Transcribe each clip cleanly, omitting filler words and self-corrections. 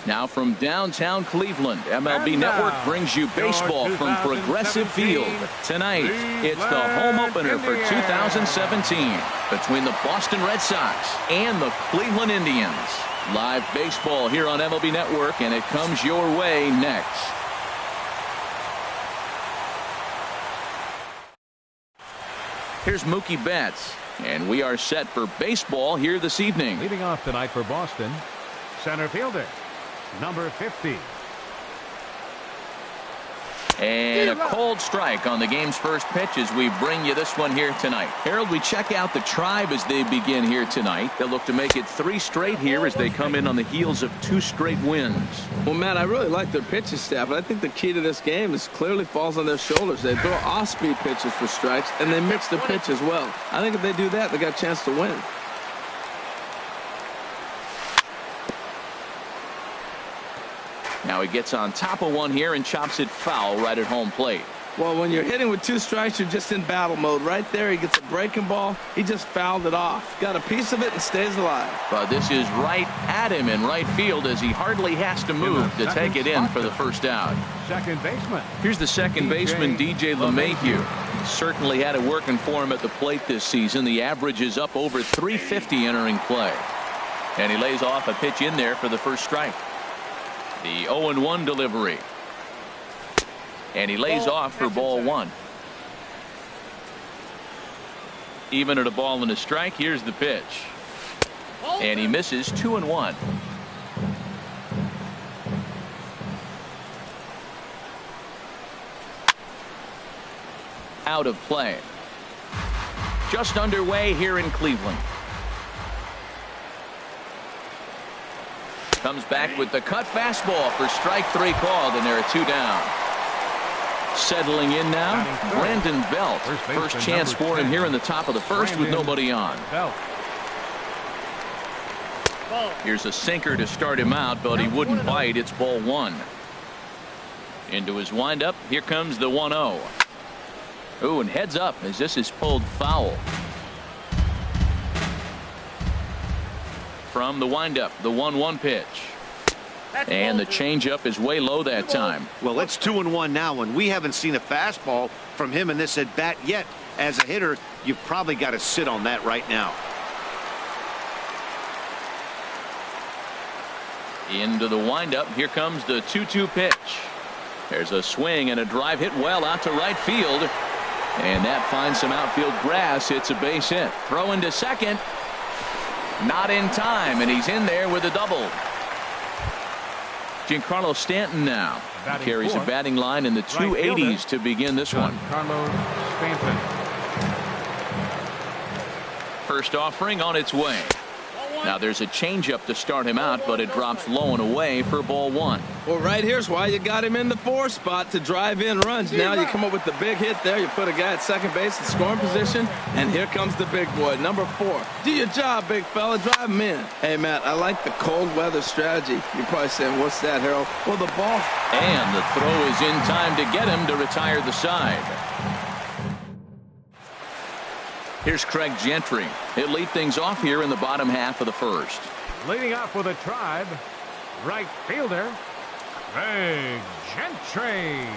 Now from downtown Cleveland, MLB Network brings you baseball from Progressive Field. Tonight, it's the home opener for 2017 between the Boston Red Sox and the Cleveland Indians. Live baseball here on MLB Network, and it comes your way next. Here's Mookie Betts, and we are set for baseball here this evening. Leading off tonight for Boston, center fielder, number 50. And a cold strike on the game's first pitch as we bring you this one here tonight. Harold, we check out the Tribe as they begin here tonight. They'll look to make it 3 straight here as they come in on the heels of 2 straight wins. Well, Matt, I really like their pitching staff, but I think the key to this game is clearly falls on their shoulders. They throw off-speed pitches for strikes, and they mix the pitch as well. I think if they do that, they got a chance to win. Now he gets on top of one here and chops it foul right at home plate. Well, when you're hitting with 2 strikes, you're just in battle mode. Right there, he gets a breaking ball. He just fouled it off. Got a piece of it and stays alive. But this is right at him in right field as he hardly has to move to take it in for the first out. Second baseman. Here's the second baseman, DJ LeMahieu. Certainly had it working for him at the plate this season. The average is up over 350 entering play. And he lays off a pitch in there for the first strike. The 0-1 delivery. And he lays off for ball 1. Even at a ball and a strike, here's the pitch. And he misses 2-1. Out of play. Just underway here in Cleveland. Comes back with the cut fastball for strike 3 called, and there are 2 down. Settling in now, Brandon Belt. First chance for him here in the top of the first with nobody on. Here's a sinker to start him out, but he wouldn't bite. It's ball 1. Into his windup. Here comes the 1-0. Ooh, and heads up as this is pulled foul. From the windup, the 1-1 pitch. And the changeup is way low that time. Well, it's 2-1 now, and we haven't seen a fastball from him in this at bat yet. As a hitter, you've probably got to sit on that right now. Into the windup. Here comes the 2-2 pitch. There's a swing and a drive hit well out to right field. And that finds some outfield grass. It's a base hit. Throw into second. Not in time, and he's in there with a double. Giancarlo Stanton now carries a batting line in the 280s to begin this one. Carlos Stanton. First offering on its way. Now there's a changeup to start him out, but it drops low and away for ball 1. Well, right here's why you got him in the 4 spot to drive in runs. Now you come up with the big hit there. You put a guy at second base in scoring position, and here comes the big boy, number 4. Do your job, big fella. Drive him in. Hey, Matt, I like the cold weather strategy. You're probably saying, what's that, Harold? Well, the ball. And the throw is in time to get him to retire the side. Here's Craig Gentry. He'll lead things off here in the bottom half of the first. Leading off with a Tribe, right fielder, Craig Gentry.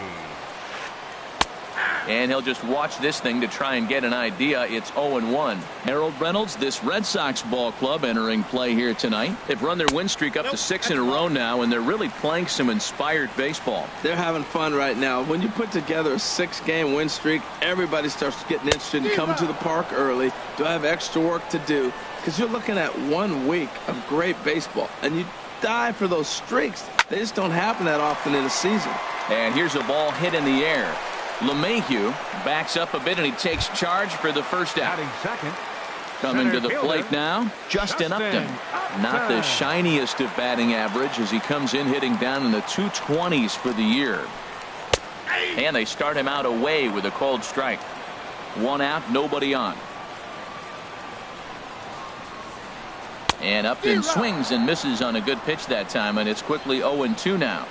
And he'll just watch this thing to try and get an idea. It's 0-1. Harold Reynolds, this Red Sox ball club entering play here tonight. They've run their win streak up to 6 in a row now, and they're really playing some inspired baseball. They're having fun right now. When you put together a 6-game win streak, everybody starts getting interested in coming to the park early. Do I have extra work to do? Because you're looking at 1 week of great baseball, and you die for those streaks. They just don't happen that often in a season. And here's a ball hit in the air. LeMahieu backs up a bit, and he takes charge for the first out. Second. Coming to the plate now, Justin Upton. Not the shiniest of batting average as he comes in hitting down in the 220s for the year. And they start him out away with a cold strike. 1 out, nobody on. And Upton swings and misses on a good pitch that time, and it's quickly 0-2 now.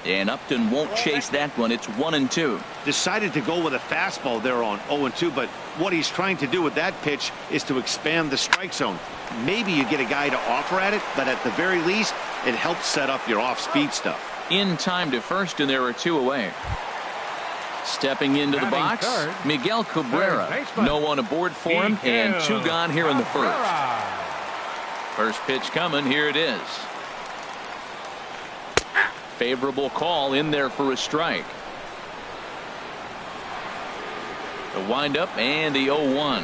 And Upton won't chase that one. It's 1-2. Decided to go with a fastball there on 0-2, but what he's trying to do with that pitch is to expand the strike zone. Maybe you get a guy to offer at it, but at the very least, it helps set up your off-speed stuff. In time to first, and there are 2 away. Stepping into the box, Miguel Cabrera. No one aboard for him, and 2 gone here in the first. First pitch coming. Here it is. Favorable call in there for a strike. The windup and the 0-1.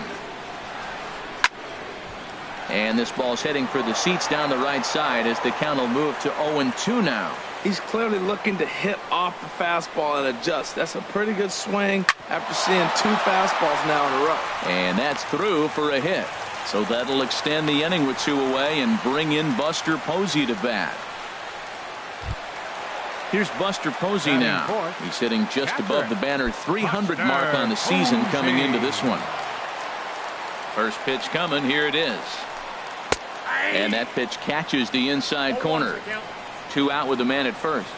And this ball's heading for the seats down the right side as the count will move to 0-2 now. He's clearly looking to hit off the fastball and adjust. That's a pretty good swing after seeing 2 fastballs now in a row. And that's through for a hit. So that'll extend the inning with 2 away and bring in Buster Posey to bat. Here's Buster Posey now. He's hitting just above the banner 300 mark on the season coming into this one. First pitch coming. Here it is. And that pitch catches the inside corner. 2 out with the man at first.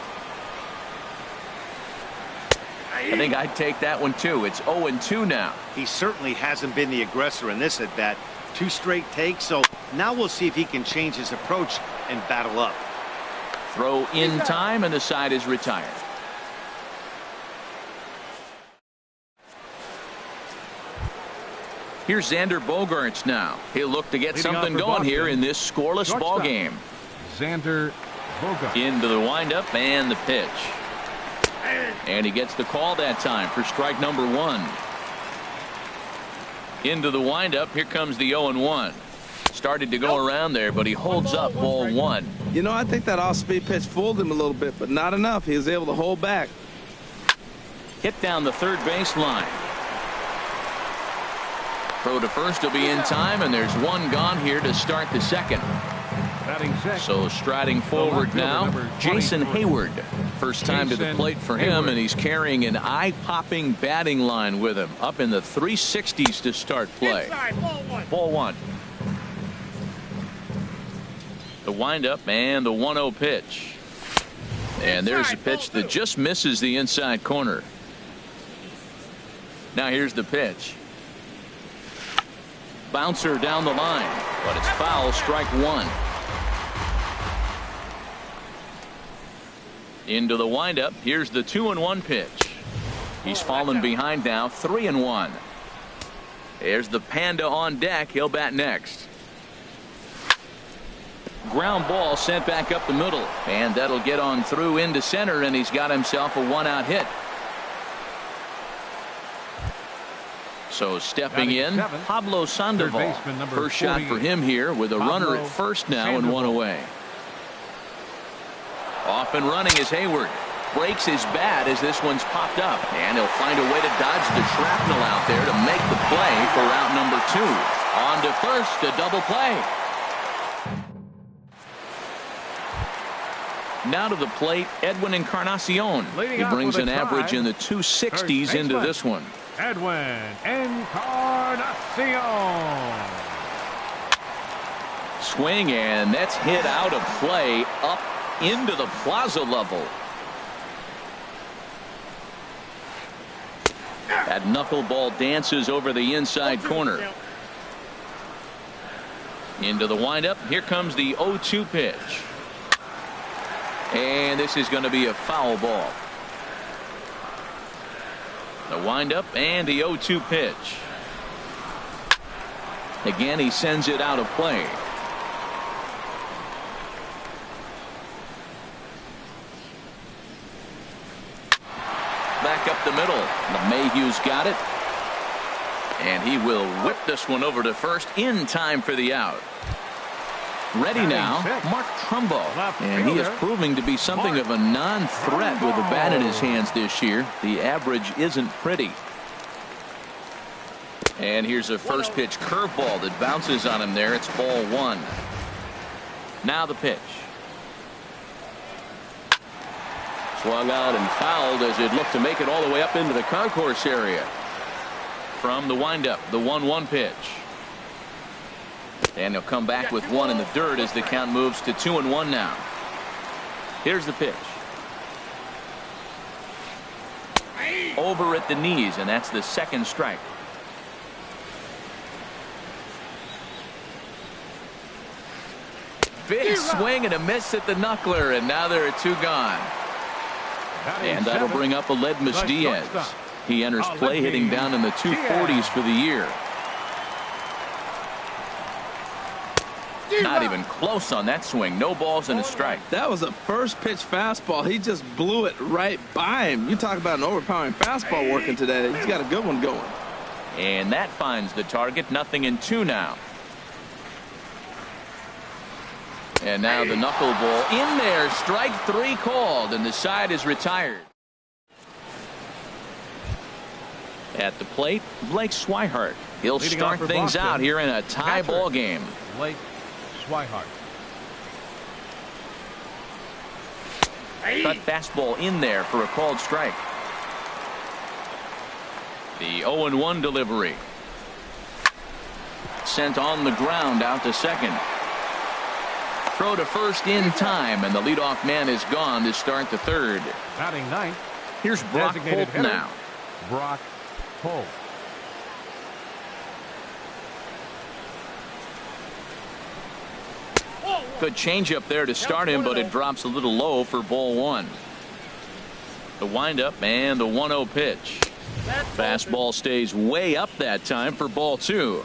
I think I'd take that one too. It's 0-2 now. He certainly hasn't been the aggressor in this at bat. 2 straight takes, so now we'll see if he can change his approach and battle up. Throw in time, and the side is retired. Here's Xander Bogaerts now. He'll look to get something going here in this scoreless ball game. Xander Bogaerts. Into the windup and the pitch. And he gets the call that time for strike number 1. Into the windup. Here comes the 0-1. Started to go around there, but he holds up ball 1. You know, I think that off-speed pitch fooled him a little bit, but not enough. He was able to hold back. Hit down the third base line. Throw to first will be in time, and there's 1 gone here to start the second. So striding forward now, Jason Hayward. First time to the plate for him, and he's carrying an eye-popping batting line with him. Up in the 360s to start play. Ball 1. The windup and the 1-0 pitch. And there's a pitch that just misses the inside corner. Now here's the pitch. Bouncer down the line, but it's foul. Strike 1. Into the windup. Here's the 2-1 pitch. He's fallen behind now. 3-1. There's the Panda on deck. He'll bat next. Ground ball sent back up the middle, and that'll get on through into center, and he's got himself a 1-out hit. So stepping in, Pablo Sandoval. First shot for him here with a runner at first now and 1 away. Off and running is Hayward. Breaks his bat as this one's popped up, and he'll find a way to dodge the shrapnel out there to make the play for out number 2. On to first, a double play. Now to the plate, Edwin Encarnacion. He brings an average in the 260s into this one. Edwin Encarnacion. Swing, and that's hit out of play up into the plaza level. That knuckleball dances over the inside corner. Into the windup. Here comes the 0-2 pitch. And this is going to be a foul ball. The windup and the 0-2 pitch. Again, he sends it out of play. Back up the middle. LeMahieu's got it. And he will whip this one over to first in time for the out. Ready now, Mark Trumbo, and he is proving to be something of a non-threat with the bat in his hands this year. The average isn't pretty. And here's a first pitch curveball that bounces on him there. It's ball 1. Now the pitch. Swung out and fouled as it looked to make it all the way up into the concourse area. From the windup, the 1-1 pitch. And he'll come back with 1 in the dirt as the count moves to 2-1 now. Here's the pitch. Over at the knees, and that's the second strike. Big swing and a miss at the knuckler, and now there are two gone. And that'll bring up Aledmus Diaz. He enters play hitting down in the 240s for the year. Not even close on that swing. No balls and a strike. That was a first pitch fastball. He just blew it right by him. You talk about an overpowering fastball working today. He's got a good one going. And that finds the target. 0-2 now. And now the knuckleball in there. Strike three called, and the side is retired. At the plate, Blake Swihart. He'll start things out here in a tie ball game. Blake Swihart. Cut fastball in there for a called strike. The 0-1 delivery. Sent on the ground out to second. Throw to first in time, and the leadoff man is gone to start the third. Batting ninth. Here's Brock Holt now. Brock Holt. Good changeup there to start him, but it drops a little low for ball one. The windup and the 1-0 pitch. Fastball stays way up that time for ball two.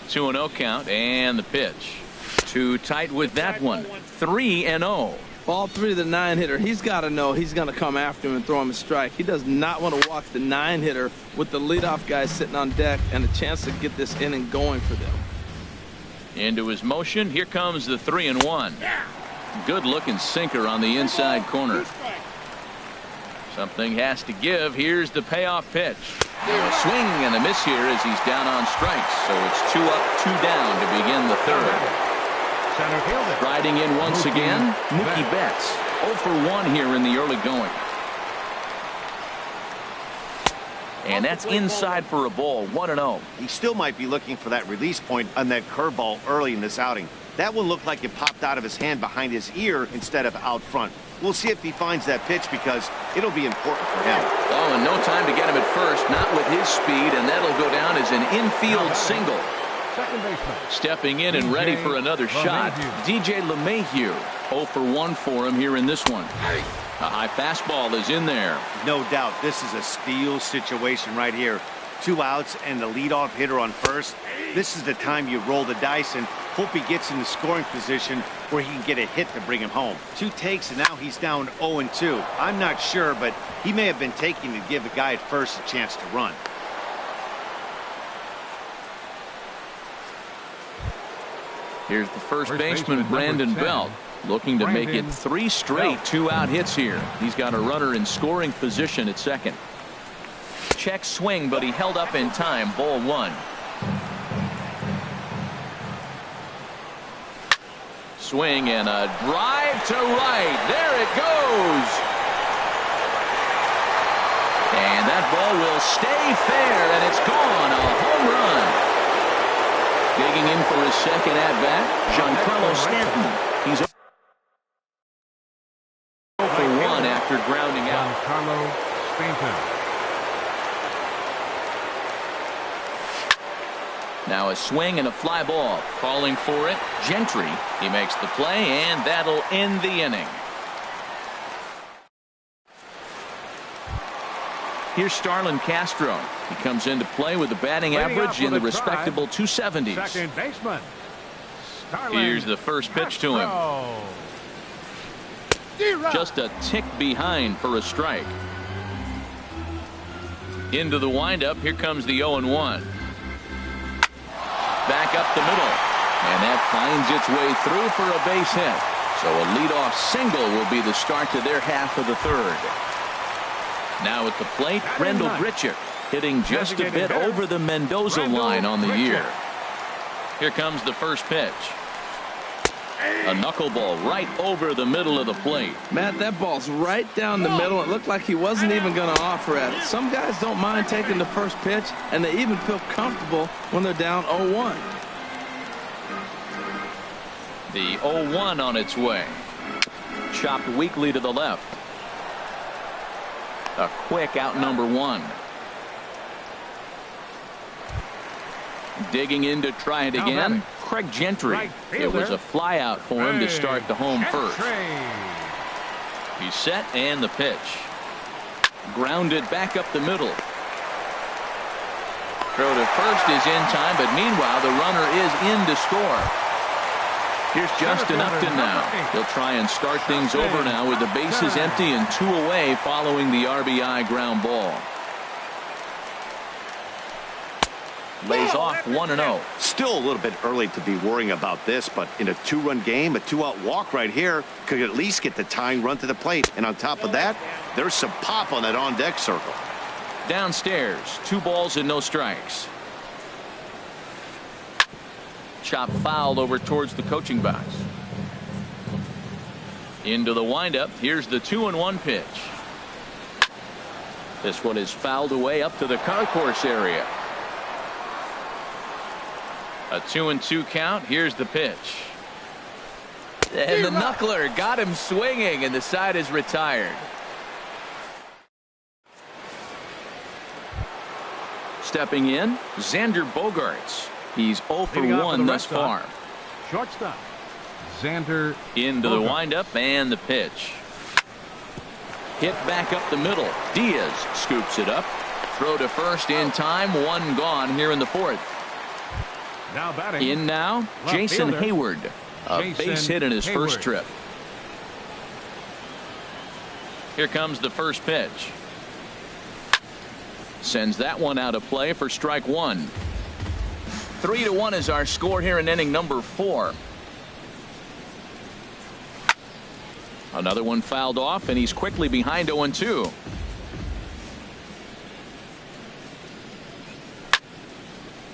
2-0 count and the pitch. Too tight with that one. 3-0. Ball three to the 9-hitter. He's got to know he's going to come after him and throw him a strike. He does not want to walk the 9-hitter with the leadoff guy sitting on deck and a chance to get this inning going for them. Into his motion. Here comes the 3-1. Good looking sinker on the inside corner. Something has to give. Here's the payoff pitch. A swing and a miss here as he's down on strikes. So it's 2 up, 2 down to begin the third. Riding in once again, Mookie Betts. 0 for 1 here in the early going. And that's inside for a ball. 1-0. He still might be looking for that release point on that curveball early in this outing. That one looked like it popped out of his hand behind his ear instead of out front. We'll see if he finds that pitch because it'll be important for him. Oh, and no time to get him at first. Not with his speed, and that'll go down as an infield single. Second baseman. Stepping in and ready for another shot, DJ LeMahieu. 0 for 1 for him here in this one. A high fastball is in there. No doubt this is a steal situation right here. 2 outs and the leadoff hitter on first. This is the time you roll the dice and hope he gets in the scoring position where he can get a hit to bring him home. 2 takes and now he's down 0-2. I'm not sure, but he may have been taking to give the guy at first a chance to run. Here's the first baseman, Brandon Belt, looking to make it 3 straight 2-out hits here. He's got a runner in scoring position at second. Check swing, but he held up in time. Ball 1. Swing and a drive to right. There it goes. And that ball will stay fair, and it's gone. A home run. Digging in for his second at-bat, Giancarlo Stanton. He's 0 for 1 after grounding out. Giancarlo Stanton. Now a swing and a fly ball. Calling for it, Gentry. He makes the play, and that'll end the inning. Here's Starlin Castro. He comes into play with a batting average in the respectable 270s. Second baseman. Starlin Here's the first pitch to him. Just a tick behind for a strike. Into the windup. Here comes the 0-1. Back up the middle. And that finds its way through for a base hit. So a leadoff single will be the start to their half of the third. Now at the plate, Rendell Grichuk hitting just a bit over the Mendoza line on the year. Here comes the first pitch. A knuckleball right over the middle of the plate. Matt, that ball's right down the middle. It looked like he wasn't even going to offer at it. Some guys don't mind taking the first pitch, and they even feel comfortable when they're down 0-1. The 0-1 on its way. Chopped weakly to the left. A quick out number one. Digging in to try it again. Craig Gentry. It was a fly out for him to start the home first. He's set and the pitch. Grounded back up the middle. Throw to first is in time, but meanwhile the runner is in to score. Here's Justin Upton now. He'll try and start things over now with the bases empty and 2 away following the RBI ground ball. Lays off 1-0. Still a little bit early to be worrying about this, but in a 2-run game, a 2-out walk right here could at least get the tying run to the plate. And on top of that, there's some pop on that on-deck circle. Downstairs, 2 balls and no strikes. Chop fouled over towards the coaching box. Into the windup. Here's the 2-1 pitch. This one is fouled away up to the concourse area. A 2-2 count. Here's the pitch. And the knuckler got him swinging, and the side is retired. Stepping in, Xander Bogaerts. He's 0 for 1 thus far. Shortstop, Xander. Into the windup and the pitch. Hit back up the middle. Diaz scoops it up. Throw to first in time. 1 gone here in the 4th. Now batting. In now, Jason Hayward. A base hit in his first trip. Here comes the first pitch. Sends that one out of play for strike 1. 3-1 is our score here in inning number 4. Another one fouled off, and he's quickly behind 0-2.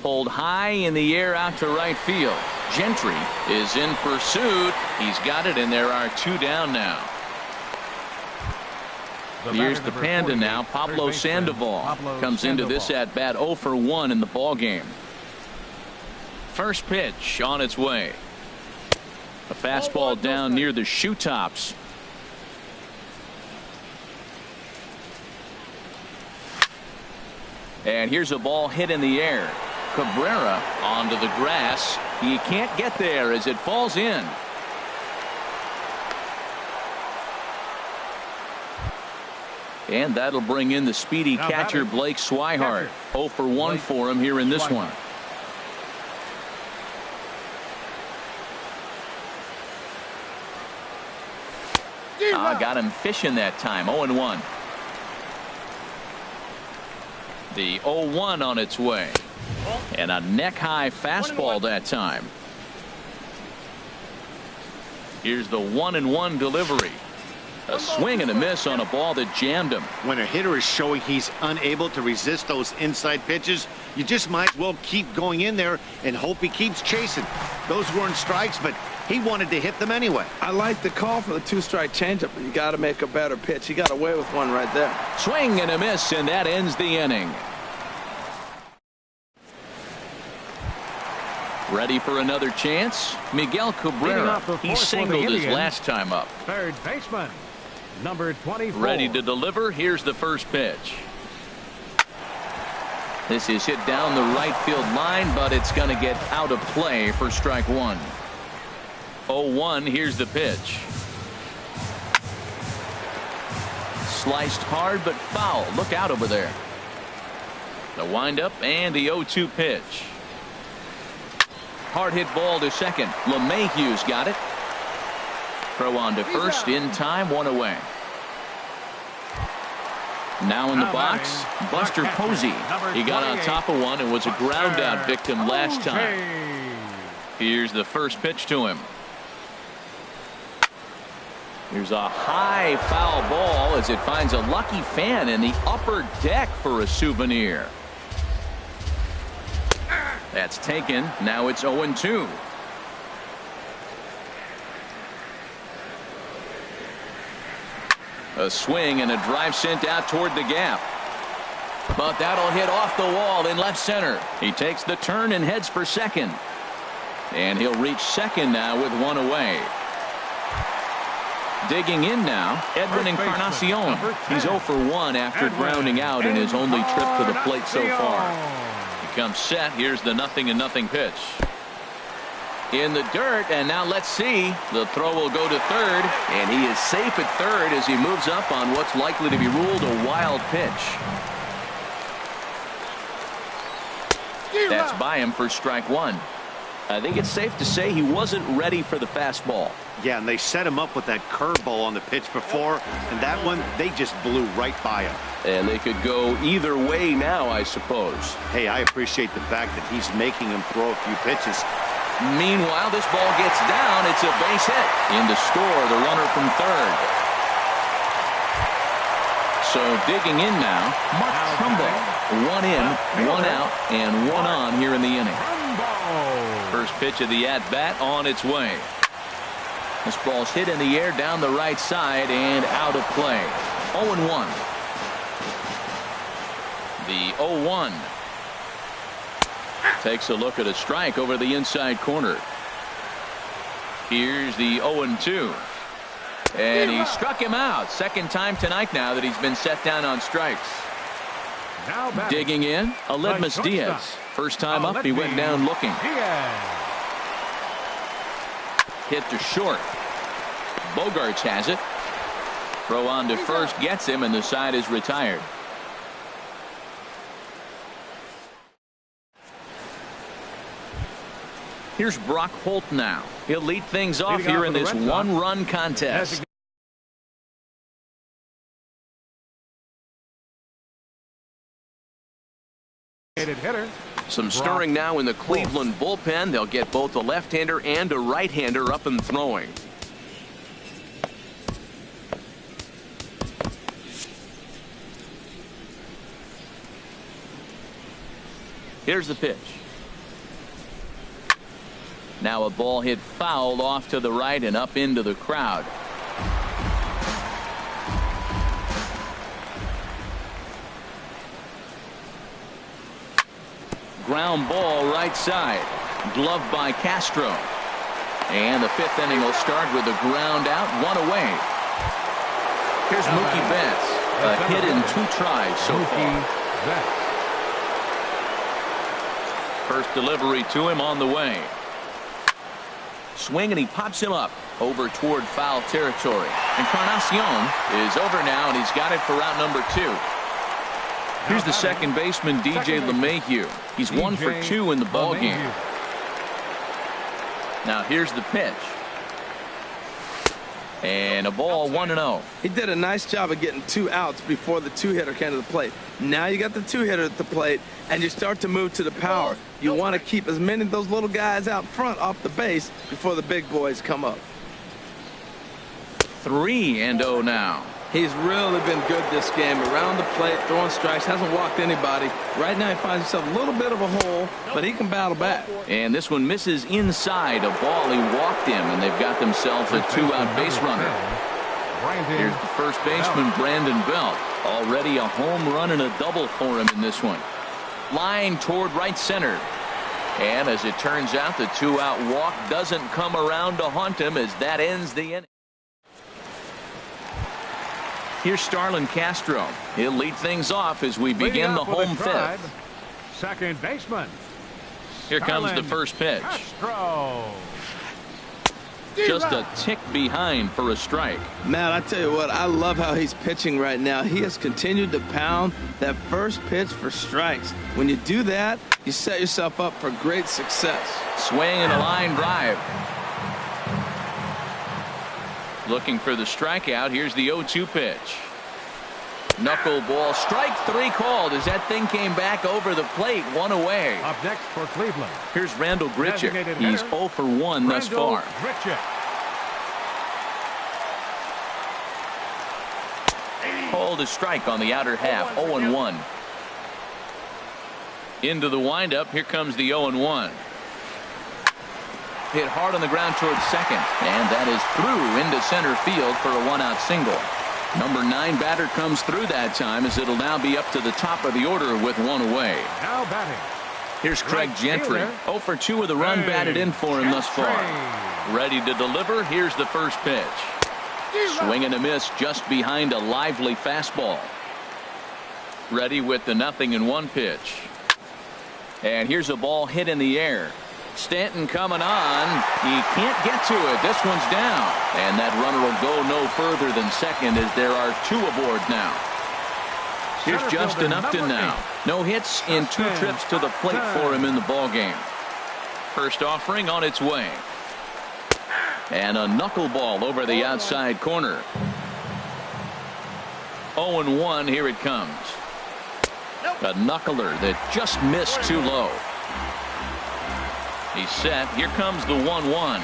Pulled high in the air out to right field. Gentry is in pursuit. He's got it, and there are 2 down now. Here's the Panda now. Pablo Sandoval comes into this at bat 0 for 1 in the ball game. First pitch on its way. A fastball down near the shoe tops. And here's a ball hit in the air. Cabrera onto the grass. He can't get there as it falls in. And that'll bring in the speedy catcher Blake Swihart. 0 for 1 for him here in this one. Got him fishing that time. 0-1. The 0-1 on its way. And a neck-high fastball that time. Here's the 1-1 delivery. A swing and a miss on a ball that jammed him. When a hitter is showing he's unable to resist those inside pitches, you just might as well keep going in there and hope he keeps chasing. Those weren't strikes, but he wanted to hit them anyway. I like the call for the 2-strike changeup, but you got to make a better pitch. He got away with one right there. Swing and a miss, and that ends the inning. Ready for another chance? Miguel Cabrera. He singled his last time up. Third baseman, number 24. Ready to deliver. Here's the first pitch. This is hit down the right field line, but it's going to get out of play for strike 1. 0-1. Here's the pitch. Sliced hard but foul. Look out over there. The windup and the 0-2 pitch. Hard hit ball to second. LeMahieu's got it. Throw on to first in time. 1 away. Now in the box, Buster Posey. He got on top of one and was a ground out victim last time. Here's the first pitch to him. Here's a high foul ball as it finds a lucky fan in the upper deck for a souvenir. That's taken. Now it's 0-2. A swing and a drive sent out toward the gap. But that'll hit off the wall in left center. He takes the turn and heads for second. And he'll reach second now with 1 away. Digging in now, Edwin Encarnacion. He's 0 for 1 after grounding out in his only trip to the plate so far. He comes set. Here's the 0-0 pitch. In the dirt, and now let's see. The throw will go to third, and he is safe at third as he moves up on what's likely to be ruled a wild pitch. That's by him for strike one. I think it's safe to say he wasn't ready for the fastball. Yeah, and they set him up with that curveball on the pitch before, and that one, they just blew right by him. And they could go either way now, I suppose. Hey, I appreciate the fact that he's making him throw a few pitches. Meanwhile, this ball gets down. It's a base hit. In to score, the runner from third. So digging in now, Mark Trumbo. 1 in, 1 out, and 1 on here in the inning. First pitch of the at-bat on its way. This ball's hit in the air down the right side and out of play. 0-1. The 0-1. Takes a look at a strike over the inside corner. Here's the 0-2. And he struck him out. Second time tonight now that he's been set down on strikes. Digging in, Aledmys Diaz. First time up, he went down looking. Hit to short. Bogarts has it. Throw on to first gets him, and the side is retired. Here's Brock Holt now. He'll lead things off here in this one-run contest. Some stirring now in the Cleveland bullpen. They'll get both a left-hander and a right-hander up and throwing. Here's the pitch. Now a ball hit foul off to the right and up into the crowd. Ground ball right side. Gloved by Castro. And the fifth inning will start with a ground out, 1 away. Here's Mookie Betts. A hit in 2 tries so far. First delivery to him on the way. Swing, and he pops him up over toward foul territory. Encarnacion is over now, and he's got it for route number 2. Here's the second baseman, DJ LeMahieu. He's 1 for 2 in the ballgame. Now here's the pitch. And a ball, 1-0. He did a nice job of getting 2 outs before the 2-hitter came to the plate. Now you got the 2-hitter at the plate, and you start to move to the power. You want to keep as many of those little guys out front off the base before the big boys come up. 3-0 now. He's really been good this game. Around the plate, throwing strikes, hasn't walked anybody. Right now he finds himself a little bit of a hole, but he can battle back. And this one misses inside. A ball he walked him, and they've got themselves a 2-out base runner. Here's the first baseman, Brandon Belt. Already a home run and a double for him in this one. Line toward right center. And as it turns out, the 2-out walk doesn't come around to haunt him as that ends the inning. Here's Starlin Castro. He'll lead things off as we begin the home fifth. Second baseman. Here comes the first pitch. Castro. Just a tick behind for a strike. Matt, I tell you what, I love how he's pitching right now. He has continued to pound that first pitch for strikes. When you do that, you set yourself up for great success. Swing and a line drive. Looking for the strikeout. Here's the 0-2 pitch. Knuckleball, strike 3 called as that thing came back over the plate, 1 away. Up next for Cleveland. Here's Randall Grichuk. He's 0 for 1 thus far. Called a strike on the outer half, 0-1. Into the windup. Here comes the 0-1. Hit hard on the ground towards second, and that is through into center field for a 1-out single. Number 9 batter comes through that time as it'll now be up to the top of the order with 1 away. Now batting. Here's Craig Gentry. 0 for 2 with a run batted in for him thus far. Ready to deliver. Here's the first pitch. Swing and a miss just behind a lively fastball. Ready with the 0-1 pitch. And here's a ball hit in the air. Stanton coming on. He can't get to it. This one's down. And that runner will go no further than second as there are 2 aboard now. Here's Justin Upton now. No hits in 2 trips to the plate for him in the ballgame. First offering on its way. And a knuckleball over the outside corner. 0-1, here it comes. A knuckler that just missed too low. He's set. Here comes the 1-1.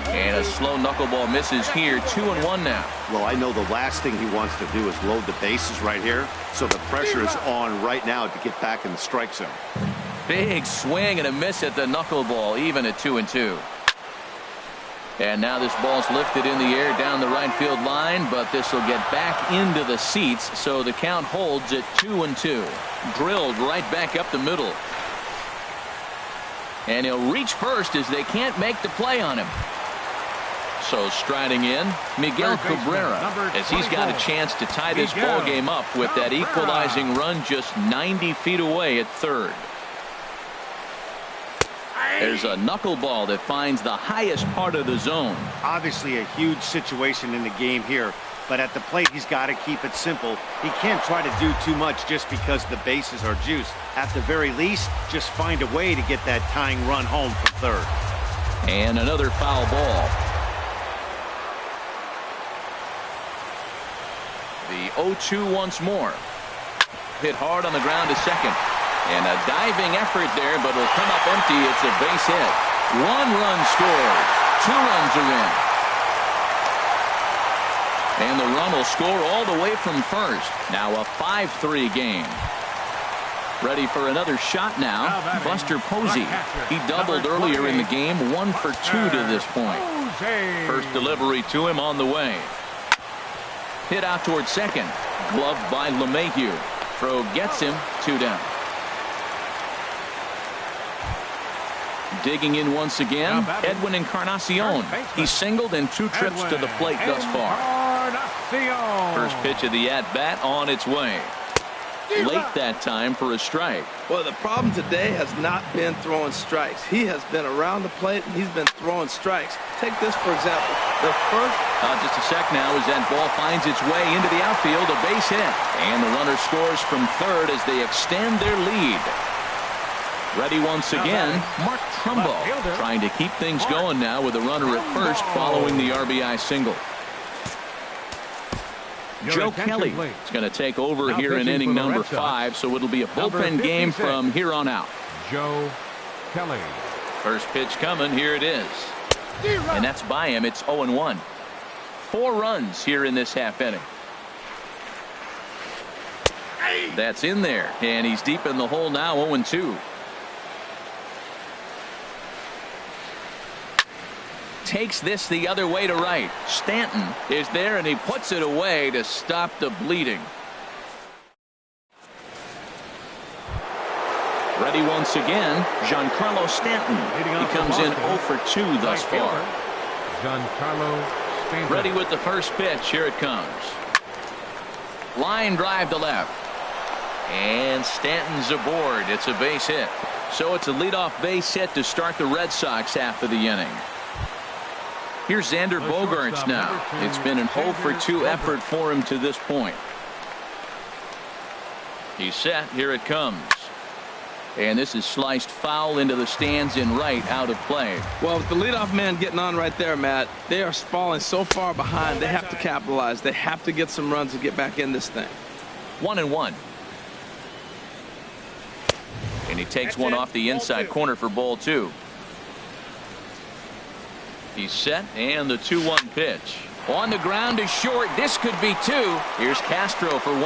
And a slow knuckleball misses here. 2-1 now. Well, I know the last thing he wants to do is load the bases right here. So the pressure is on right now to get back in the strike zone. Big swing and a miss at the knuckleball, even at 2-2. And now this ball's lifted in the air down the right field line, but this will get back into the seats, so the count holds at 2-2. Drilled right back up the middle. And he'll reach first as they can't make the play on him. So striding in, Miguel Cabrera, as he's got a chance to tie this ball game up with that equalizing run just 90 feet away at third. There's a knuckleball that finds the highest part of the zone. Obviously a huge situation in the game here, but at the plate he's got to keep it simple. He can't try to do too much just because the bases are juiced. At the very least, just find a way to get that tying run home from third. And another foul ball. The 0-2 once more. Hit hard on the ground to second. And a diving effort there, but it'll come up empty. It's a base hit. 1 run scored. 2 runs are in. And the run will score all the way from first. Now a 5-3 game. Ready for another shot now. Buster Posey. He doubled earlier in the game. 1 for 2 to this point. First delivery to him on the way. Hit out towards second. Gloved by LeMahieu. Throw gets him. 2 down. Digging in once again, Edwin Encarnacion. He singled in 2 trips to the plate thus far. First pitch of the at-bat on its way. Late that time for a strike. Well, the problem today has not been throwing strikes. He has been around the plate, and he's been throwing strikes. Take this, for example. The first... just a sec now as that ball finds its way into the outfield. A base hit. And the runner scores from third as they extend their lead. Ready once again, Mark Trumbo trying to keep things going now with a runner at first following the RBI single. Joe Kelly is going to take over here in inning number 5, so it'll be a bullpen game from here on out. Joe Kelly. First pitch coming, here it is. And that's by him. It's 0-1. 4 runs here in this half inning. That's in there, and he's deep in the hole now, 0-2. Takes this the other way to right. Stanton is there, and he puts it away to stop the bleeding. Ready once again, Giancarlo Stanton. He comes in 0 for 2 thus far. Giancarlo Stanton. Ready with the first pitch. Here it comes. Line drive to left. And Stanton's aboard. It's a base hit. So it's a leadoff base hit to start the Red Sox half of the inning. Here's Xander Bogaerts now. It's been an 0 for 2 effort for him to this point. He's set. Here it comes. And this is sliced foul into the stands in right, out of play. Well, with the leadoff man getting on right there, Matt, they are falling so far behind. They have to capitalize. They have to get some runs to get back in this thing. 1-1. And he takes one off the inside corner for ball 2. He's set, and the 2-1 pitch. On the ground is short. This could be 2. Here's Castro for 1.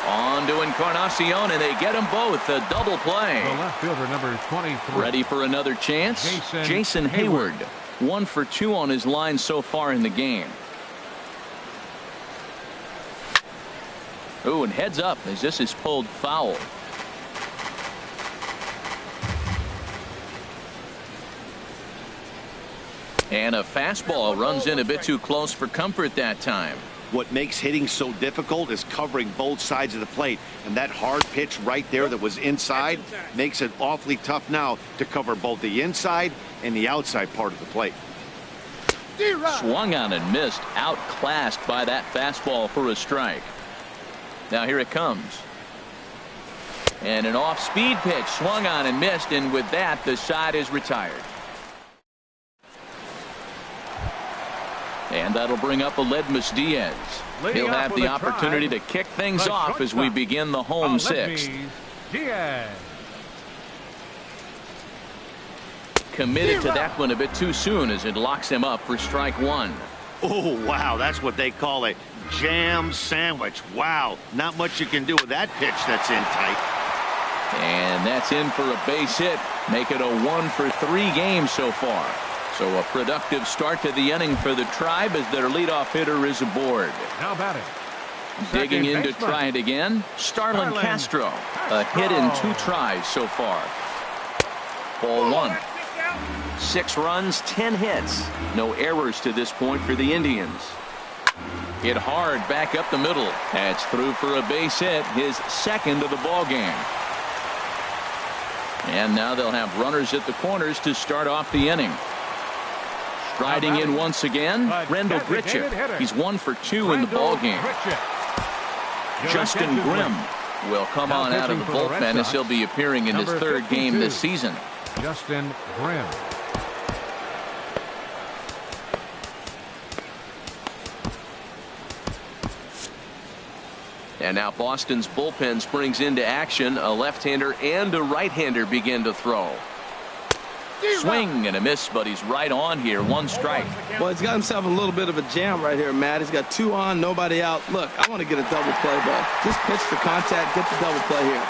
On to Encarnacion, and they get them both. A double play. The left fielder, number 23. Ready for another chance? Jason Hayward. 1 for 2 on his line so far in the game. Ooh, and heads up as this is pulled foul. And a fastball runs in a bit too close for comfort that time. What makes hitting so difficult is covering both sides of the plate. And that hard pitch right there that was inside makes it awfully tough now to cover both the inside and the outside part of the plate. Swung on and missed, outclassed by that fastball for a strike. Now here it comes. And an off-speed pitch, swung on and missed, and with that, the side is retired. And that'll bring up Aledmus Diaz. He'll have the opportunity to kick things off as we begin the home sixth. Diaz. Committed to that one a bit too soon as it locks him up for strike one. Oh, wow, that's what they call a jam sandwich. Wow, not much you can do with that pitch that's in tight. And that's in for a base hit. Make it a 1-for-3 game so far. So a productive start to the inning for the Tribe as their leadoff hitter is aboard. Now batting. Digging in to try it again, Starlin Castro. A hit in 2 tries so far. Ball 1. 6 runs, 10 hits. No errors to this point for the Indians. Hit hard back up the middle. That's through for a base hit, his second of the ball game. And now they'll have runners at the corners to start off the inning. Striding in once again, Rendell Grichuk. He's 1 for 2 in the ball game. Justin Grimm will come on out of the bullpen as he'll be appearing in his 3rd game this season. Justin Grimm. And now Boston's bullpen springs into action. A left-hander and a right-hander begin to throw. Swing and a miss, but he's right on here. 1 strike. Well, he's got himself a little bit of a jam right here, Matt. He's got 2 on, nobody out. Look, I want to get a double play ball. Just pitch the contact, get the double play here.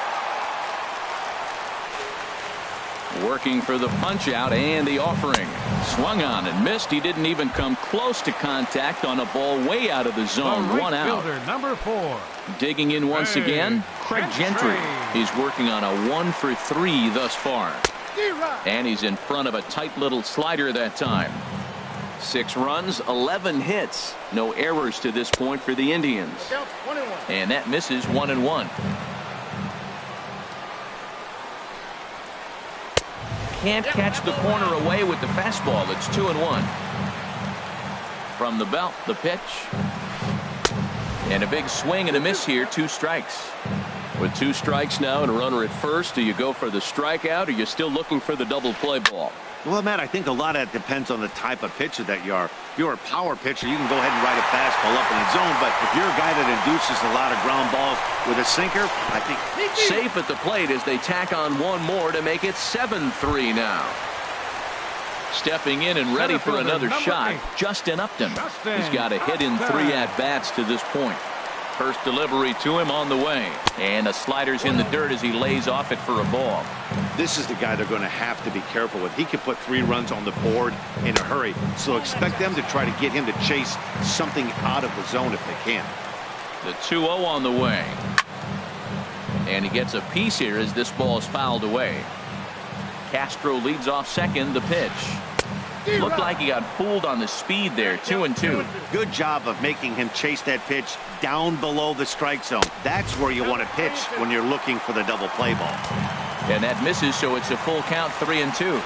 Working for the punch out and the offering. Swung on and missed. He didn't even come close to contact on a ball way out of the zone. 1 out. Number 4. Digging in once again, Craig Gentry. He's working on a 1-for-3 thus far. And he's in front of a tight little slider that time. 6 runs, 11 hits. No errors to this point for the Indians. And that misses 1-1. Can't catch the corner away with the fastball. It's 2-1. From the belt, the pitch. And a big swing and a miss here. 2 strikes. With 2 strikes now and a runner at first, do you go for the strikeout or are you still looking for the double play ball? Well, Matt, I think a lot of that depends on the type of pitcher that you are. If you're a power pitcher, you can go ahead and ride a fastball up in the zone. But if you're a guy that induces a lot of ground balls with a sinker, I think safe at the plate as they tack on 1 more to make it 7-3 now. Stepping in and ready for another shot, Justin Upton. He's got a hit in 3 at-bats to this point. First delivery to him on the way. And the slider's in the dirt as he lays off it for a ball. This is the guy they're going to have to be careful with. He can put 3 runs on the board in a hurry. So expect them to try to get him to chase something out of the zone if they can. The 2-0 on the way. And he gets a piece here as this ball is fouled away. Castro leads off second. The pitch. Looked like he got fooled on the speed there. 2-2. Good job of making him chase that pitch down below the strike zone. That's where you want to pitch when you're looking for the double play ball. And that misses, so it's a full count. 3-2.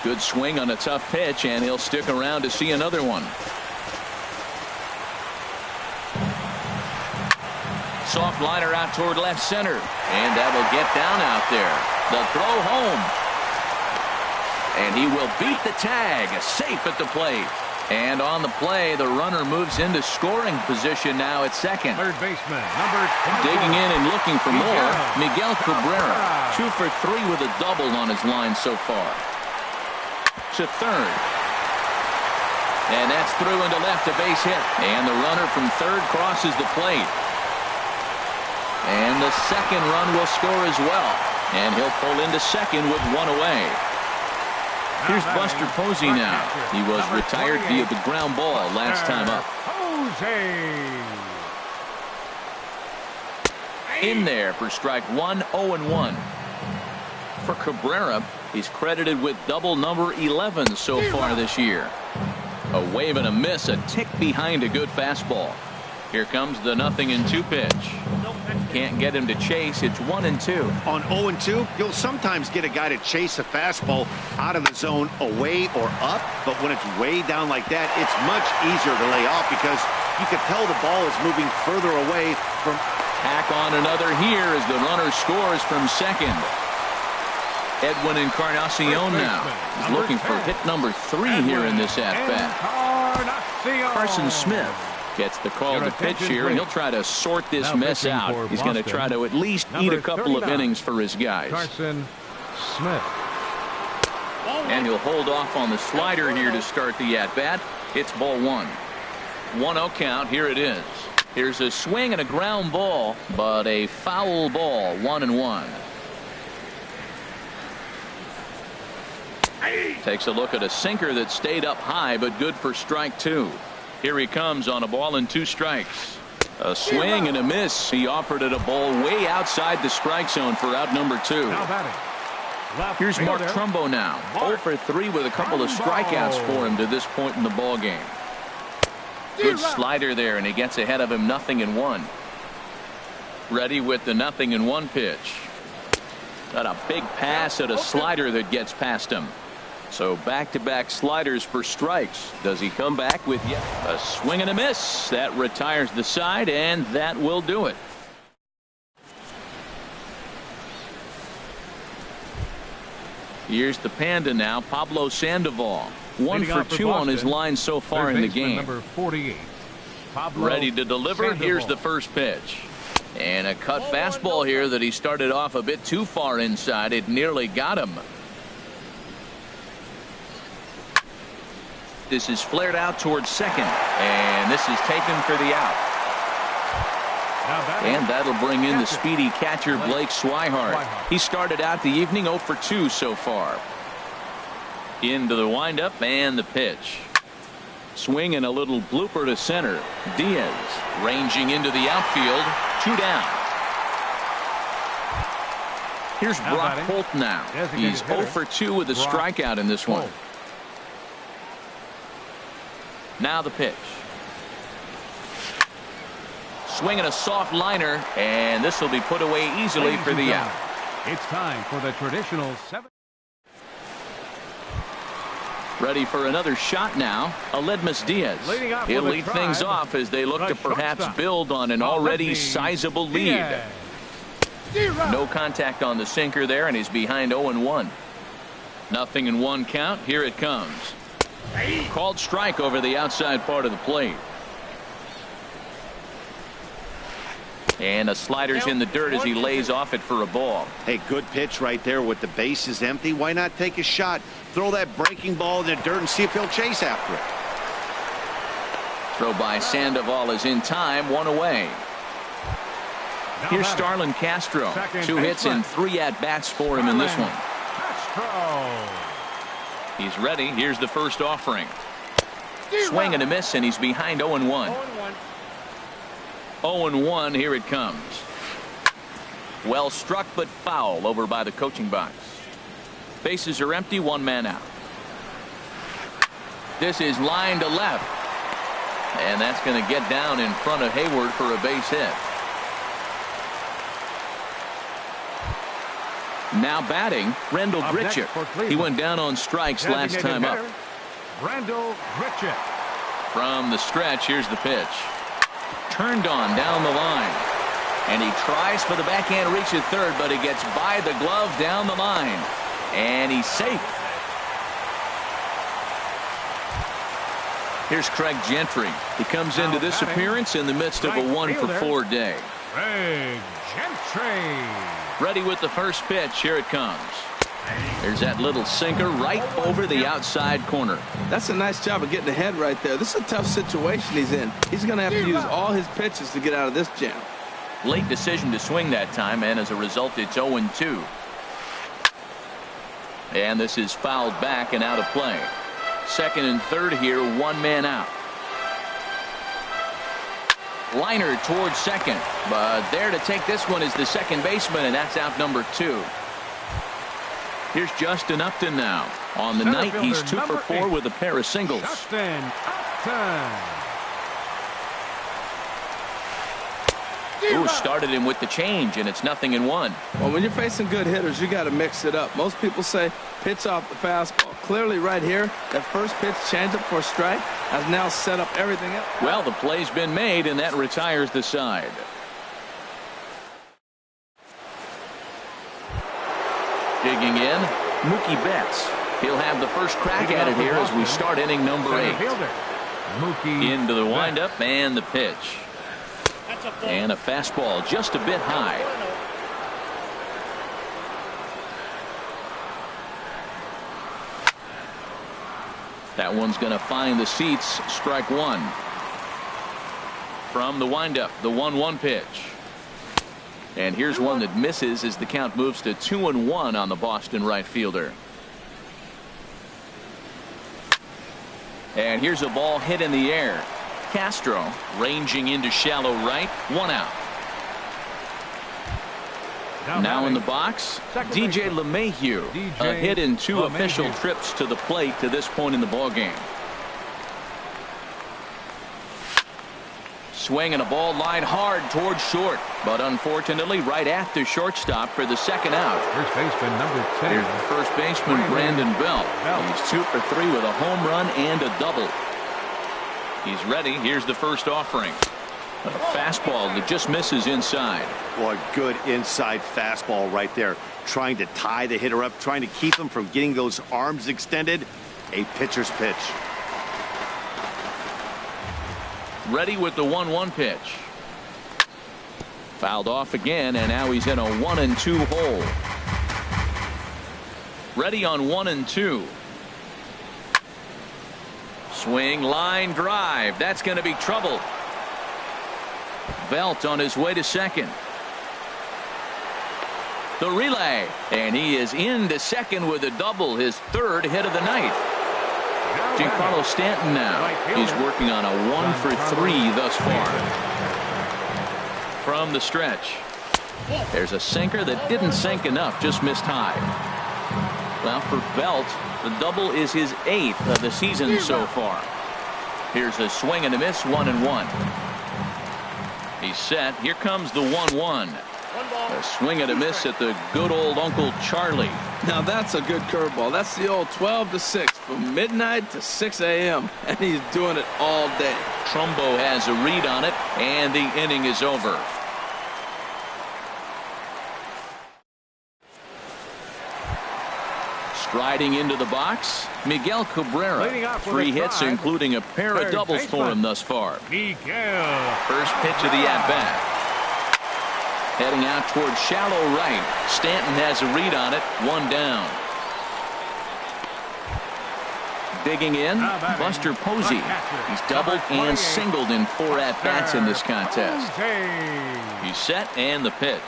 Good swing on a tough pitch, and he'll stick around to see another one. Soft liner out toward left center, and that will get down out there. The throw home. And he will beat the tag, safe at the plate. And on the play, the runner moves into scoring position now at second. Third baseman, number 24. Digging in and looking for more, Miguel Cabrera. 2 for 3 with a double on his line so far. To third. And that's through into left, a base hit. And the runner from third crosses the plate. And the second run will score as well. And he'll pull into second with 1 away. Here's Buster Posey now. He was retired via the ground ball last time up. In there for strike 1, 0-1. For Cabrera, he's credited with double number 11 so far this year. A wave and a miss, a tick behind a good fastball. Here comes the 0-2 pitch. Can't get him to chase. It's 1-2. On 0-2, you'll sometimes get a guy to chase a fastball out of the zone away or up, but when it's way down like that, it's much easier to lay off because you can tell the ball is moving further away from. Tack on another here as the runner scores from second. Edwin Encarnacion now is looking for hit number 3 here in this at-bat. Carson Smith gets the call to pitch here, and he'll try to sort this mess out. He's going to try to at least eat a couple of innings for his guys. Carson Smith. And he'll hold off on the slider here to start the at-bat. It's ball 1. 1-0 count. Here it is. Here's a swing and a ground ball, but a foul ball. 1-1. Takes a look at a sinker that stayed up high, but good for strike 2. Here he comes on a ball and 2 strikes. A swing and a miss. He offered it a ball way outside the strike zone for out number 2. Here's Mark Trumbo now. 0 for 3 with a couple of strikeouts for him to this point in the ball game. Good slider there, and he gets ahead of him. 0-1. Ready with the 0-1 pitch. Got a big pass at a slider that gets past him. So back-to-back sliders for strikes. Does he come back with yet a swing and a miss? That retires the side, and that will do it. Here's the Panda now, Pablo Sandoval. 1 for 2 on his line so far in the game. Number 48, ready to deliver. Sandoval. Here's the first pitch. And a cut fastball here that he started off a bit too far inside. It nearly got him. This is flared out towards second. And this is taken for the out. And that'll bring in the speedy catcher Blake Swihart. He started out the evening 0 for 2 so far. Into the windup and the pitch. Swing and a little blooper to center. Diaz ranging into the outfield. 2 down. Here's Brock Holt now. He's 0 for 2 with a strikeout in this one. Now the pitch. Swinging a soft liner, and this will be put away easily for the out. It's time for the traditional 7. Ready for another shot now. Aledmus Diaz. He'll lead things off as they look to perhaps build on an already sizable lead. No contact on the sinker there, and he's behind 0-1. 0-1 count. Here it comes. Called strike over the outside part of the plate. And a slider's in the dirt as he lays off it for a ball. Hey, good pitch right there with the bases empty. Why not take a shot? Throw that breaking ball in the dirt and see if he'll chase after it. Throw by Sandoval is in time. 1 away. Here's Starlin Castro. 2 hits and 3 at-bats for him in this one. He's ready. Here's the first offering. Swing and a miss, and he's behind 0-1. 0-1. Here it comes. Well struck, but foul over by the coaching box. Bases are empty. 1 man out. This is line to left. And that's going to get down in front of Hayward for a base hit. Now batting, Rendell Grichuk. He went down on strikes last time up. Rendell Grichuk. From the stretch, here's the pitch. Turned on down the line. And he tries for the backhand reach at third, but he gets by the glove down the line. And he's safe. Here's Craig Gentry. He comes into this appearance in the midst of a 1 for 4 day. Craig Gentry. Ready with the first pitch. Here it comes. There's that little sinker right over the outside corner. That's a nice job of getting ahead right there. This is a tough situation he's in. He's going to have to use all his pitches to get out of this jam. Late decision to swing that time, and as a result, it's 0-2. And this is fouled back and out of play. Second and third here, 1 man out. Liner towards second, but there to take this one is the second baseman, and that's out number 2. Here's Justin Upton now. On the night, he's 2 for 4 with a pair of singles. Justin Upton. Ooh, started him with the change, and it's 0-1. Well, when you're facing good hitters, you got to mix it up. Most people say pitch off the fastball. Clearly right here, that first pitch changeup for a strike has now set up everything else. Well, the play's been made, and that retires the side. Digging in, Mookie Betts. He'll have the first crack at it here as we start inning number 8. Into the windup and the pitch. And a fastball just a bit high. That one's going to find the seats. Strike 1. From the windup, the 1-1 pitch. And here's one that misses as the count moves to 2-1 on the Boston right fielder. And here's a ball hit in the air. Castro ranging into shallow right. 1 out. Now in the box, DJ LeMahieu. A hit in 2 official trips to the plate to this point in the ballgame. Swinging a ball line hard towards short, but unfortunately right at the shortstop for the second out. First baseman number 10. Here's the first baseman, Brandon Belt. He's 2 for 3 with a home run and a double. He's ready. Here's the first offering. A fastball that just misses inside. Well, a good inside fastball right there. Trying to tie the hitter up, trying to keep him from getting those arms extended. A pitcher's pitch. Ready with the 1-1 pitch. Fouled off again, and now he's in a 1-2 hole. Ready on 1-2. Swing, line drive. That's going to be trouble. Belt on his way to second. The relay, and he is into second with a double, his 3rd hit of the night. Giancarlo Stanton now. He's working on a 1 for 3 thus far. From the stretch. There's a sinker that didn't sink enough, just missed high. Well, for Belt, the double is his 8th of the season so far. Here's a swing and a miss, 1-1. He's set. Here comes the 1-1. A swing and a miss at the good old Uncle Charlie. Now that's a good curveball. That's the old 12 to 6 from midnight to 6 a.m. and he's doing it all day. Trumbo has a read on it, and the inning is over. Striding into the box, Miguel Cabrera. 3 hits, including a pair of doubles for him thus far. Miguel. First pitch of the at-bat. Heading out towards shallow right. Stanton has a read on it. 1 down. Digging in, Buster Posey. He's doubled and singled in 4 at-bats in this contest. He's set, and the pitch.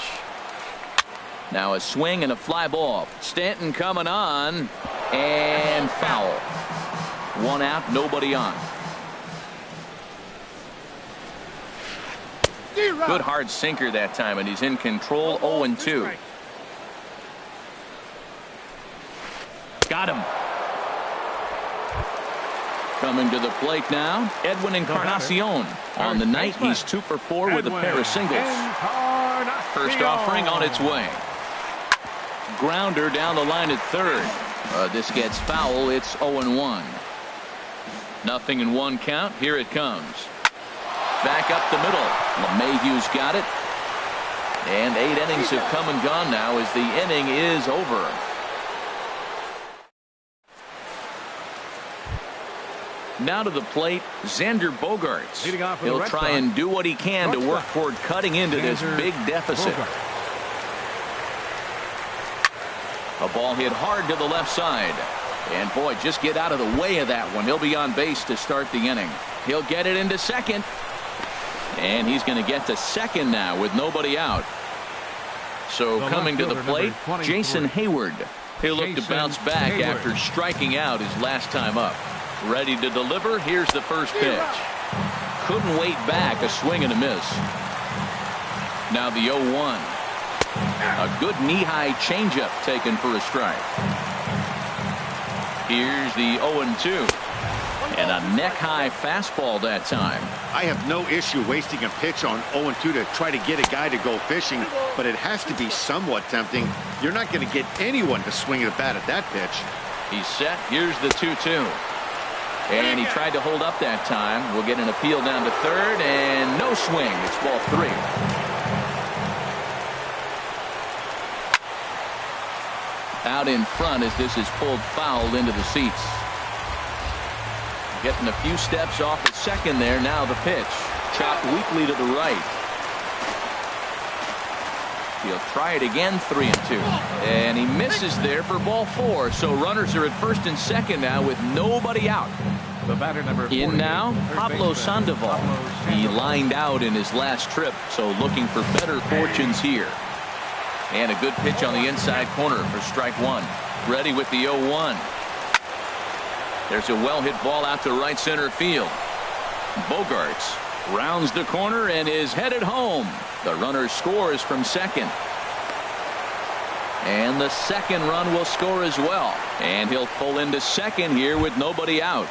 Now a swing and a fly ball. Stanton coming on, and foul. 1 out, nobody on. Good hard sinker that time, and he's in control. 0-2. Got him. Coming to the plate now, Edwin Encarnacion. On the night, he's 2 for 4 with a pair of singles. First offering on its way. Grounder down the line at 3rd. This gets foul. It's 0-1. 0-1 count. Here it comes. Back up the middle. LeMahieu's got it. And 8 innings have come and gone now as the inning is over. Now to the plate, Xander Bogaerts. He'll try and do what he can to work toward cutting into this big deficit. A ball hit hard to the left side. And boy, just get out of the way of that one. He'll be on base to start the inning. He'll get it into second. And he's going to get to second now with nobody out. So coming to the plate, Jason Hayward. He'll look to bounce back after striking out his last time up. Ready to deliver. Here's the first pitch. Couldn't wait back. A swing and a miss. Now the 0-1. A good knee-high changeup taken for a strike. Here's the 0-2. And a neck-high fastball that time. I have no issue wasting a pitch on 0-2 to try to get a guy to go fishing, but it has to be somewhat tempting. You're not going to get anyone to swing a bat at that pitch. He's set. Here's the 2-2. And he tried to hold up that time. We'll get an appeal down to third, and no swing. It's ball 3. Out in front as this is pulled foul into the seats. Getting a few steps off at second there. Now the pitch. Chopped weakly to the right. He'll try it again, 3-2. And he misses there for ball 4. So runners are at first and second now with nobody out. The batter number in now, Pablo Sandoval. He lined out in his last trip, so looking for better fortunes here. And a good pitch on the inside corner for strike 1. Ready with the 0-1. There's a well-hit ball out to right center field. Bogarts rounds the corner and is headed home. The runner scores from second. And the second run will score as well. And he'll pull into second here with nobody out.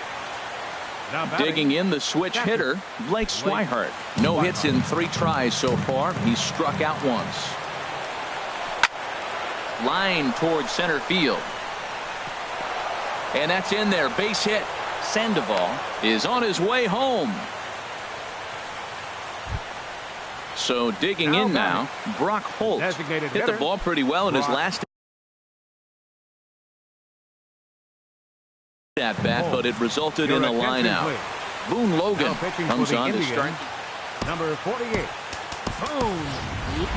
Digging in the switch hitter, Blake Swihart. No hits in 3 tries so far. He's struck out once. Line towards center field. And that's in there. Base hit. Sandoval is on his way home. So digging in now, Brock Holt hit the ball pretty well in his last at bat, but it resulted in a line out. Boone Logan comes on to start. Number 48. Boone.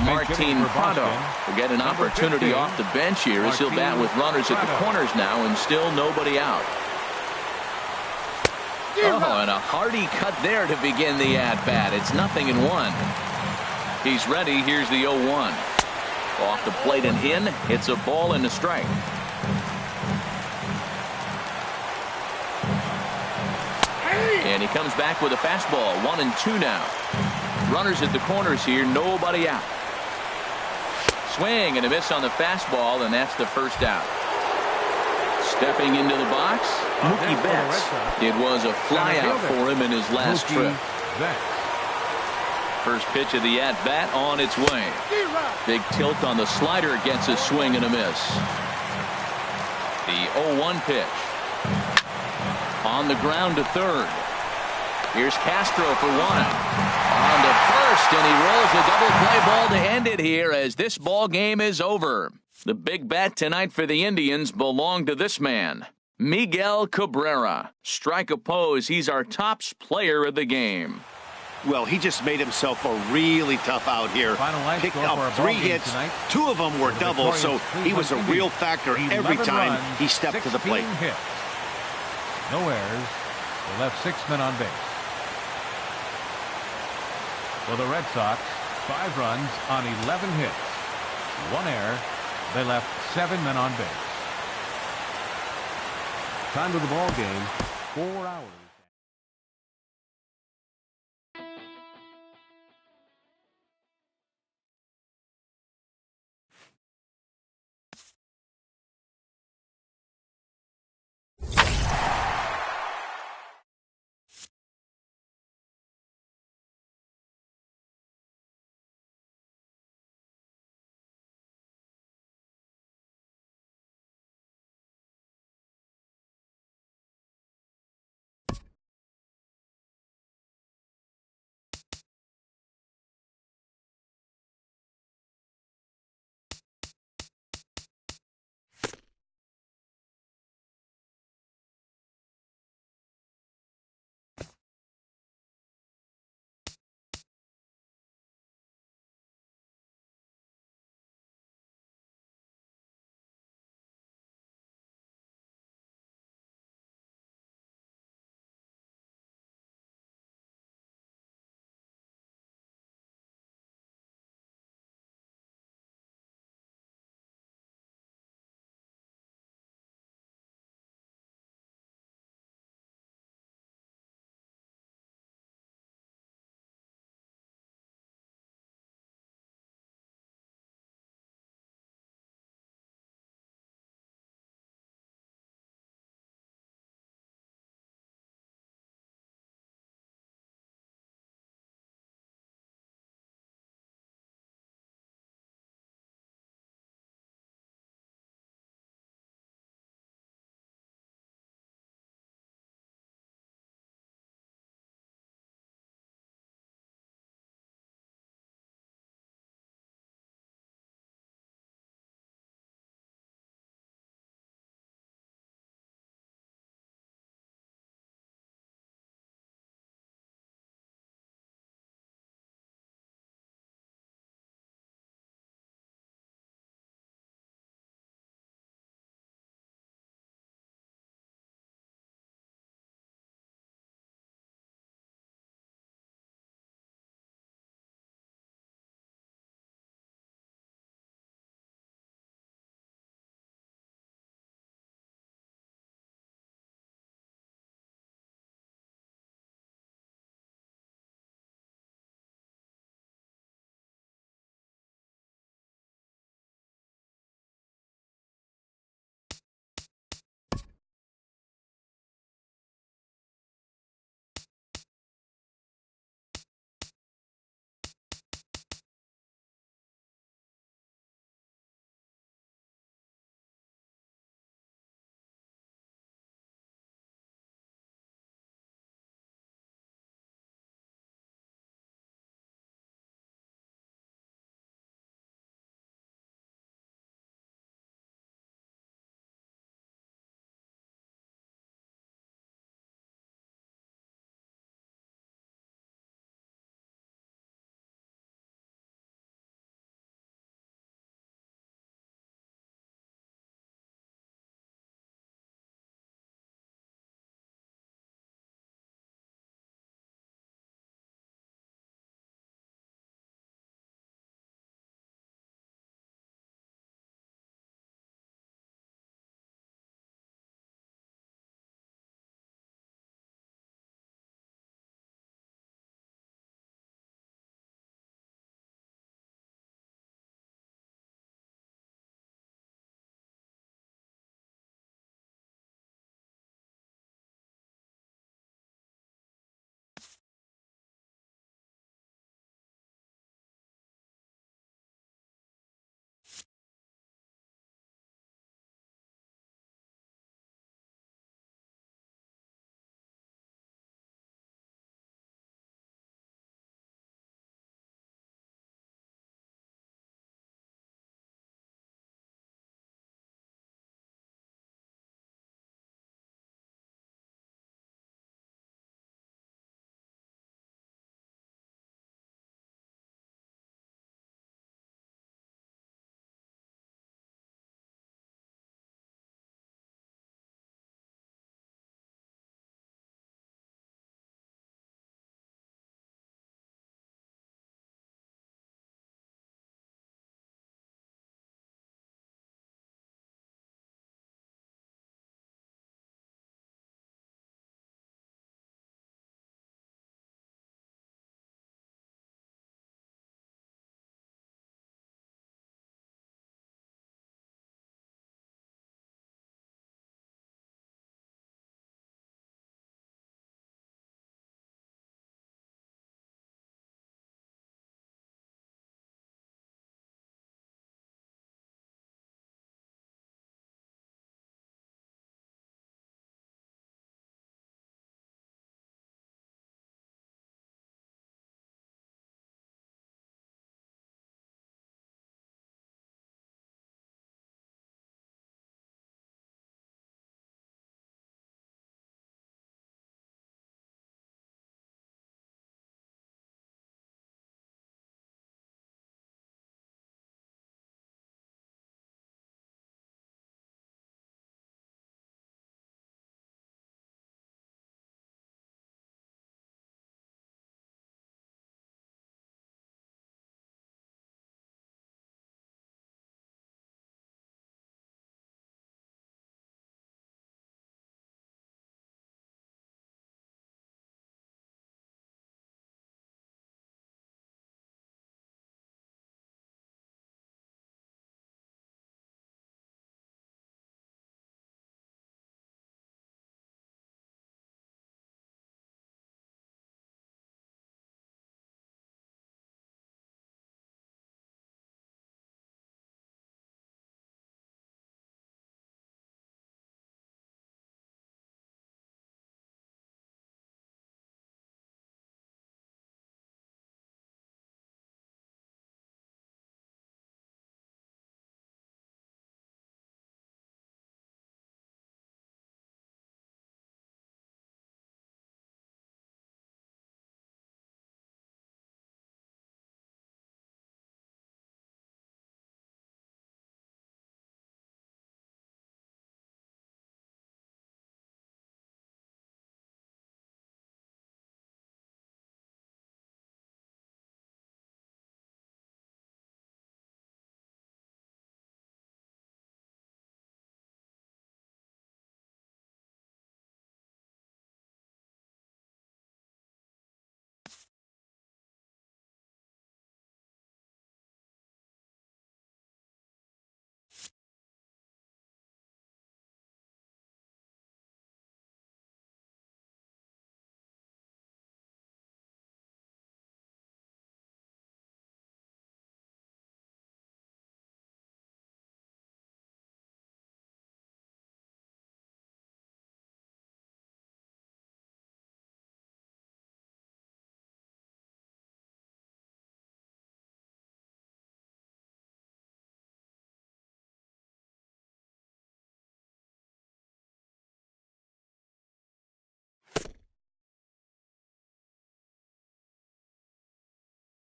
Martin Prado will get an opportunity off the bench here as he'll bat with runners at the corners now and still nobody out. Oh, and a hearty cut there to begin the at-bat. It's 0-1. He's ready. Here's the 0-1. Off the plate and in. It's a ball and a strike. And he comes back with a fastball. 1-2 now. Runners at the corners here. Nobody out. Swing and a miss on the fastball, and that's the first out. Stepping into the box, Mookie Betts. It was a flyout for him in his last trip. First pitch of the at-bat on its way. Big tilt on the slider gets a swing and a miss. The 0-1 pitch. On the ground to third. Here's Castro for 1. On to first, and he rolls a double play ball to end it here as this ball game is over. The big bat tonight for the Indians belonged to this man, Miguel Cabrera. Strike oppose, he's our top player of the game. Well, he just made himself a really tough out here. Picked up 3 hits, 2 of them were doubles, so he was a real factor every time he stepped to the plate. Hits. No errors. They left 6 men on base. For the Red Sox, 5 runs on 11 hits. 1 error. They left 7 men on base. Time of the ball game, 4 hours.